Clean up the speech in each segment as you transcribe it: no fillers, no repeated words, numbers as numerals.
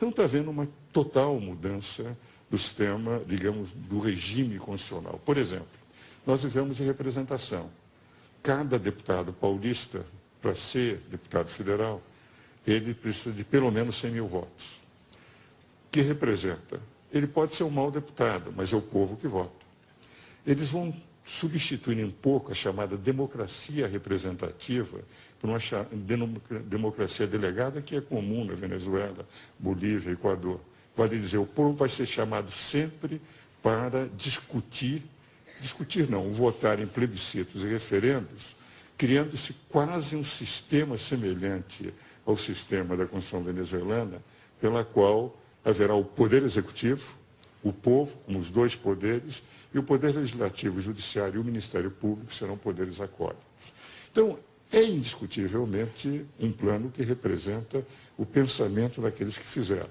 Então está havendo uma total mudança do sistema, digamos, do regime constitucional. Por exemplo, nós vivemos em representação. Cada deputado paulista, para ser deputado federal, ele precisa de pelo menos 100 mil votos. Que representa? Ele pode ser um mau deputado, mas é o povo que vota. Eles vão substituir um pouco a chamada democracia representativa por uma democracia delegada que é comum na Venezuela, Bolívia, Equador. Vale dizer, o povo vai ser chamado sempre para discutir não, votar em plebiscitos e referendos, criando-se quase um sistema semelhante ao sistema da Constituição venezuelana, pela qual haverá o poder executivo, o povo, como os dois poderes, e o poder legislativo, o judiciário e o Ministério Público serão poderes acólitos. Então, é indiscutivelmente um plano que representa o pensamento daqueles que fizeram.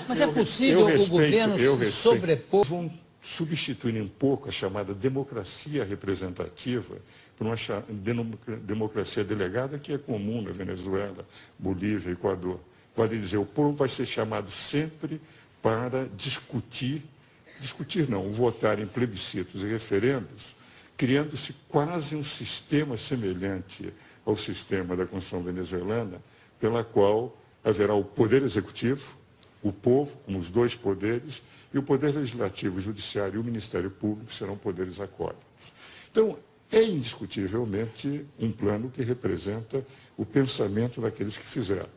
Mas é possível o governo se sobrepor? Vão substituir um pouco a chamada democracia representativa por uma democracia delegada que é comum na Venezuela, Bolívia, Equador. Vale dizer, o povo vai ser chamado sempre para discutir não, votar em plebiscitos e referendos, criando-se quase um sistema semelhante ao sistema da Constituição venezuelana, pela qual haverá o poder executivo, o povo, como os dois poderes, e o poder legislativo, o judiciário e o Ministério Público serão poderes acólitos. Então, é indiscutivelmente um plano que representa o pensamento daqueles que fizeram.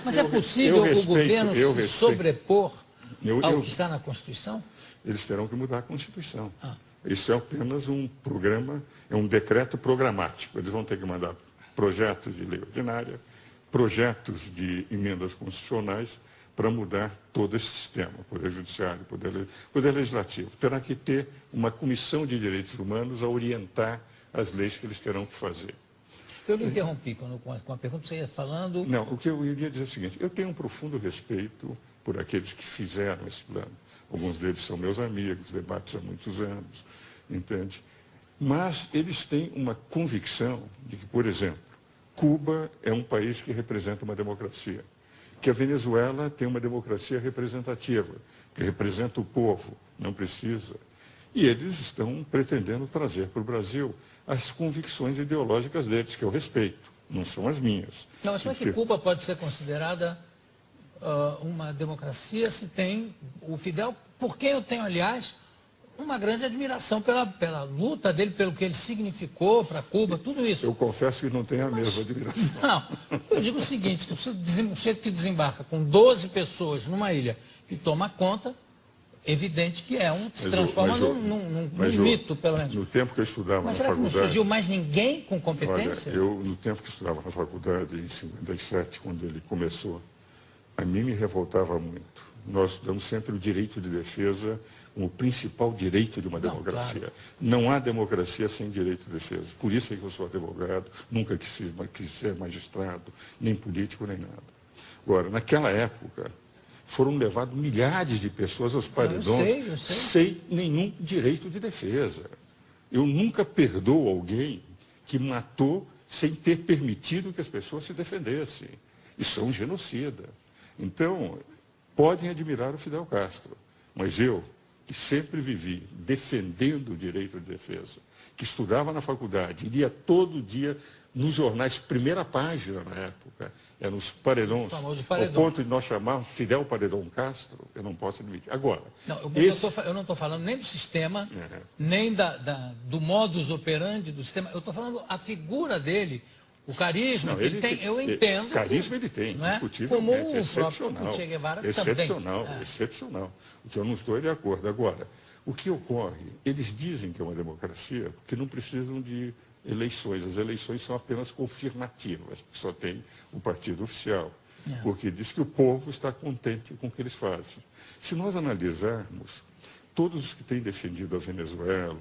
Mas é possível o governo se sobrepor ao que está na Constituição? Eles terão que mudar a Constituição. Isso é apenas um programa, é um decreto programático. Eles vão ter que mandar projetos de lei ordinária, projetos de emendas constitucionais para mudar todo esse sistema, Poder Judiciário, Poder Legislativo. Terá que ter uma comissão de direitos humanos a orientar as leis que eles terão que fazer. Eu lhe interrompi com a pergunta que você ia falando... Não, o que eu iria dizer é o seguinte, eu tenho um profundo respeito por aqueles que fizeram esse plano. Alguns deles são meus amigos, debates há muitos anos, entende? Mas eles têm uma convicção de que, por exemplo, Cuba é um país que representa uma democracia, que a Venezuela tem uma democracia representativa, que representa o povo, não precisa. E eles estão pretendendo trazer para o Brasil as convicções ideológicas deles, que eu respeito, não são as minhas. Não, mas como é que Cuba pode ser considerada uma democracia se tem o Fidel, por quem eu tenho, aliás, uma grande admiração pela luta dele, pelo que ele significou para Cuba, tudo isso. Eu confesso que não tenho a mesma admiração. Não, eu digo o seguinte, um sujeito que desembarca com 12 pessoas numa ilha e toma conta, evidente que se transforma num mito, pelo menos. No tempo que eu estudava na faculdade... Mas será que não surgiu mais ninguém com competência? Olha, no tempo que eu estudava na faculdade, em 57, quando ele começou, a mim me revoltava muito. Nós estudamos sempre o direito de defesa como o principal direito de uma democracia. Claro. Não há democracia sem direito de defesa. Por isso é que eu sou advogado, nunca quis ser magistrado, nem político, nem nada. Agora, naquela época, foram levados milhares de pessoas aos paredões eu sei. sem nenhum direito de defesa. Eu nunca perdoo alguém que matou sem ter permitido que as pessoas se defendessem. Isso é um genocida. Então, podem admirar o Fidel Castro, mas eu, que sempre vivi defendendo o direito de defesa, que estudava na faculdade, lia todo dia nos jornais, primeira página na época, nos paredões, ao ponto de nós chamarmos Fidel Paredão Castro, eu não posso admitir. Agora, não, eu não estou falando nem do sistema, nem do modus operandi do sistema, eu estou falando a figura dele, o carisma que ele tem, eu entendo. Carisma ele tem, não é? indiscutivelmente, como excepcional. O Che Guevara excepcional, também. Excepcional. O que eu não estou de acordo. Agora, o que ocorre? Eles dizem que é uma democracia porque não precisam de eleições. As eleições são apenas confirmativas, só tem o partido oficial. Porque diz que o povo está contente com o que eles fazem. Se nós analisarmos, todos os que têm defendido a Venezuela,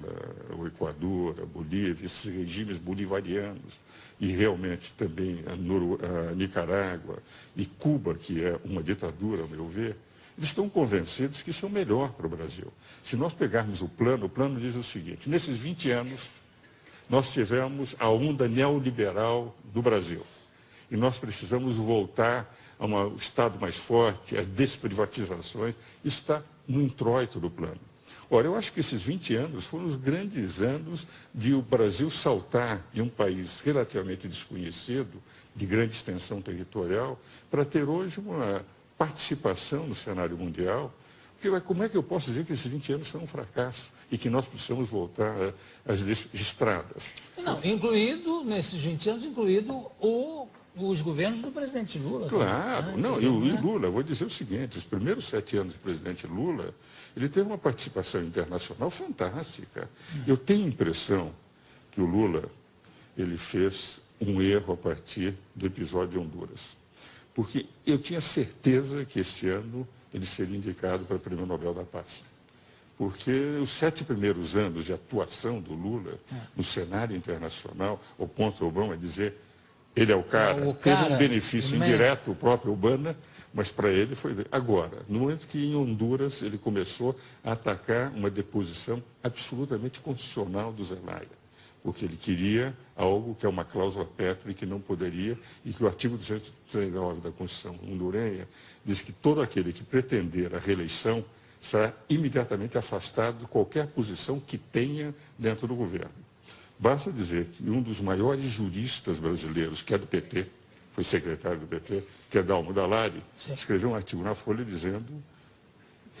o Equador, a Bolívia, esses regimes bolivarianos, e realmente também a Nicarágua e Cuba, que é uma ditadura, ao meu ver, eles estão convencidos que isso é o melhor para o Brasil. Se nós pegarmos o plano diz o seguinte, nesses 20 anos, nós tivemos a onda neoliberal do Brasil. e nós precisamos voltar a um Estado mais forte, as desprivatizações. Isso está no introito do plano. Ora, eu acho que esses 20 anos foram os grandes anos de o Brasil saltar de um país relativamente desconhecido, de grande extensão territorial, para ter hoje uma participação no cenário mundial. Porque, como é que eu posso dizer que esses 20 anos foram um fracasso e que nós precisamos voltar às estradas? Não, incluído, nesses 20 anos, os governos do presidente Lula. Claro, né? Não, e o Lula, vou dizer o seguinte, os primeiros 7 anos do presidente Lula, ele teve uma participação internacional fantástica. Eu tenho a impressão que o Lula, ele fez um erro a partir do episódio de Honduras. Porque eu tinha certeza que este ano ele seria indicado para o Prêmio Nobel da Paz. Porque os 7 primeiros anos de atuação do Lula no cenário internacional, o ponto Obama é dizer, ele é o cara, teve um benefício indireto, o próprio Obama, mas para ele foi... Agora, no momento que em Honduras ele começou a atacar uma deposição absolutamente constitucional do Zelaya, porque ele queria algo que é uma cláusula pétrea que não poderia, e que o artigo 239 da Constituição hondurenha diz que todo aquele que pretender a reeleição será imediatamente afastado de qualquer posição que tenha dentro do governo. Basta dizer que um dos maiores juristas brasileiros, que é do PT, foi secretário do PT, que é Dalmo Dallari, escreveu um artigo na Folha dizendo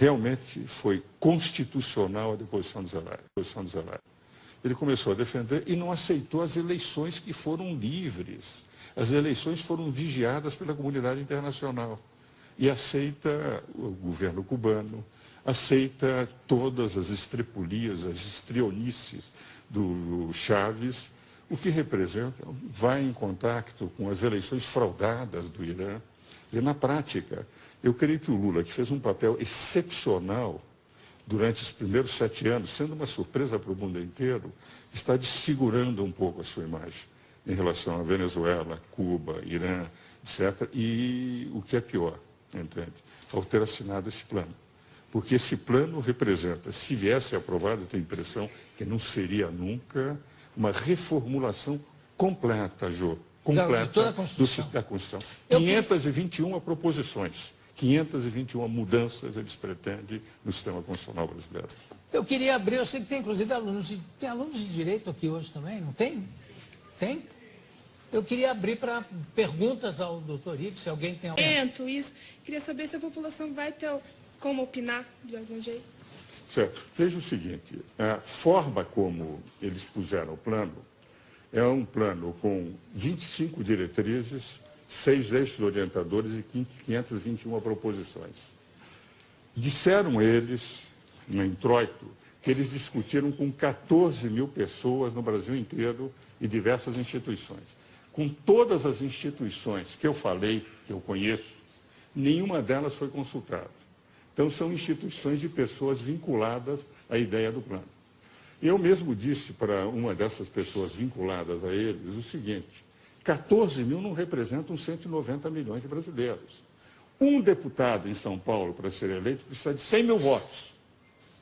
realmente foi constitucional a deposição do Zelaya. Ele começou a defender e não aceitou as eleições que foram livres. As eleições foram vigiadas pela comunidade internacional. E aceita o governo cubano, aceita todas as estrepulias, as estrionices do Chávez, o que representa, vai em contato com as eleições fraudadas do Irã. Quer dizer, na prática, eu creio que o Lula, que fez um papel excepcional durante os primeiros 7 anos, sendo uma surpresa para o mundo inteiro, está desfigurando um pouco a sua imagem em relação à Venezuela, Cuba, Irã, etc. E o que é pior, entende? Ao ter assinado esse plano. Porque esse plano representa, se viesse aprovado, eu tenho a impressão que não seria nunca uma reformulação completa, Jô, completa da Constituição. 521 proposições, 521 mudanças eles pretendem no sistema constitucional brasileiro. Eu queria abrir, eu sei que tem inclusive alunos de direito aqui hoje também, não tem? Tem? Eu queria abrir para perguntas ao doutor Ives, se alguém tem alguma... Isso. Queria saber se a população vai ter como opinar de algum jeito. Certo. Veja o seguinte, a forma como eles puseram o plano é um plano com 25 diretrizes, 6 eixos orientadores e 521 proposições. Disseram eles, no introito, que eles discutiram com 14 mil pessoas no Brasil inteiro e diversas instituições. Com todas as instituições que eu falei, que eu conheço, nenhuma delas foi consultada. Então, são instituições de pessoas vinculadas à ideia do plano. Eu mesmo disse para uma dessas pessoas vinculadas a eles o seguinte, 14 mil não representam 190 milhões de brasileiros. Um deputado em São Paulo, para ser eleito, precisa de 100 mil votos,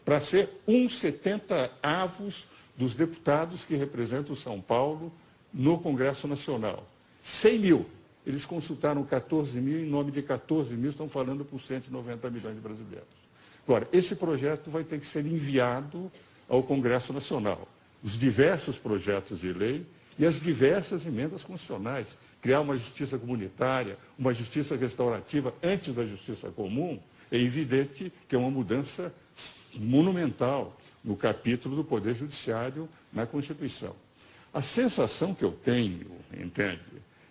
para ser 1/70 dos deputados que representam São Paulo no Congresso Nacional. 100 mil. Eles consultaram 14 mil, em nome de 14 mil, estão falando por 190 milhões de brasileiros. Agora, esse projeto vai ter que ser enviado ao Congresso Nacional. Os diversos projetos de lei e as diversas emendas constitucionais. Criar uma justiça comunitária, uma justiça restaurativa antes da justiça comum, é evidente que é uma mudança monumental no capítulo do Poder Judiciário na Constituição. A sensação que eu tenho, entende,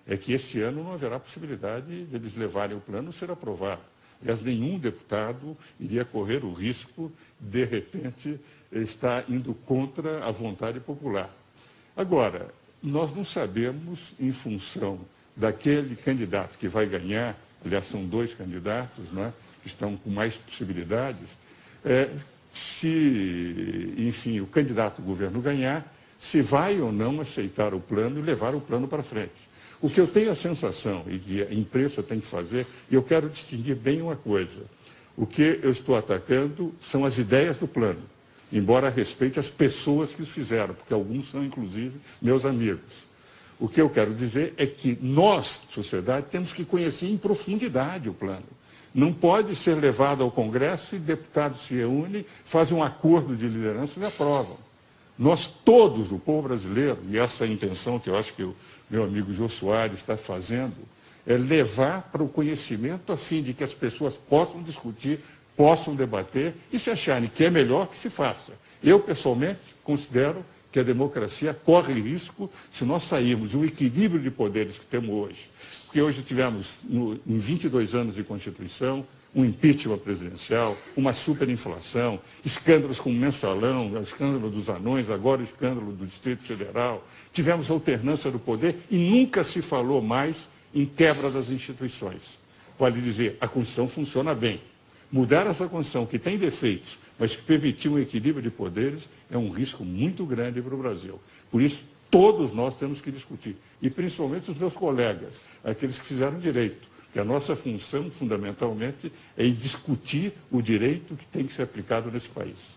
é que este ano não haverá possibilidade de eles levarem o plano a ser aprovado. Aliás, nenhum deputado iria correr o risco, de repente, estar indo contra a vontade popular. Agora, nós não sabemos, em função daquele candidato que vai ganhar, aliás, são 2 candidatos, né, que estão com mais possibilidades, se, enfim, o candidato do governo ganhar, se vai ou não aceitar o plano e levar o plano para frente. O que eu tenho a sensação, e que a imprensa tem que fazer, e eu quero distinguir bem uma coisa, o que eu estou atacando são as ideias do plano, embora respeite as pessoas que os fizeram, porque alguns são, inclusive, meus amigos. O que eu quero dizer é que nós, sociedade, temos que conhecer em profundidade o plano. Não pode ser levado ao Congresso e deputados se reúnem, fazem um acordo de liderança e aprovam. Nós todos, o povo brasileiro, e essa é a intenção que eu acho que o meu amigo Jô Soares está fazendo, é levar para o conhecimento a fim de que as pessoas possam discutir, possam debater e se acharem que é melhor que se faça. Eu, pessoalmente, considero que a democracia corre risco se nós sairmos do equilíbrio de poderes que temos hoje. Porque hoje tivemos, em 22 anos de Constituição, um impeachment presidencial, uma superinflação, escândalos como o Mensalão, o escândalo dos anões, agora o escândalo do Distrito Federal. Tivemos alternância do poder e nunca se falou mais em quebra das instituições. Vale dizer, a Constituição funciona bem. Mudar essa Constituição, que tem defeitos, mas que permitiu um equilíbrio de poderes, é um risco muito grande para o Brasil. Por isso, todos nós temos que discutir, e principalmente os meus colegas, aqueles que fizeram direito. Que a nossa função, fundamentalmente, é discutir o direito que tem que ser aplicado nesse país.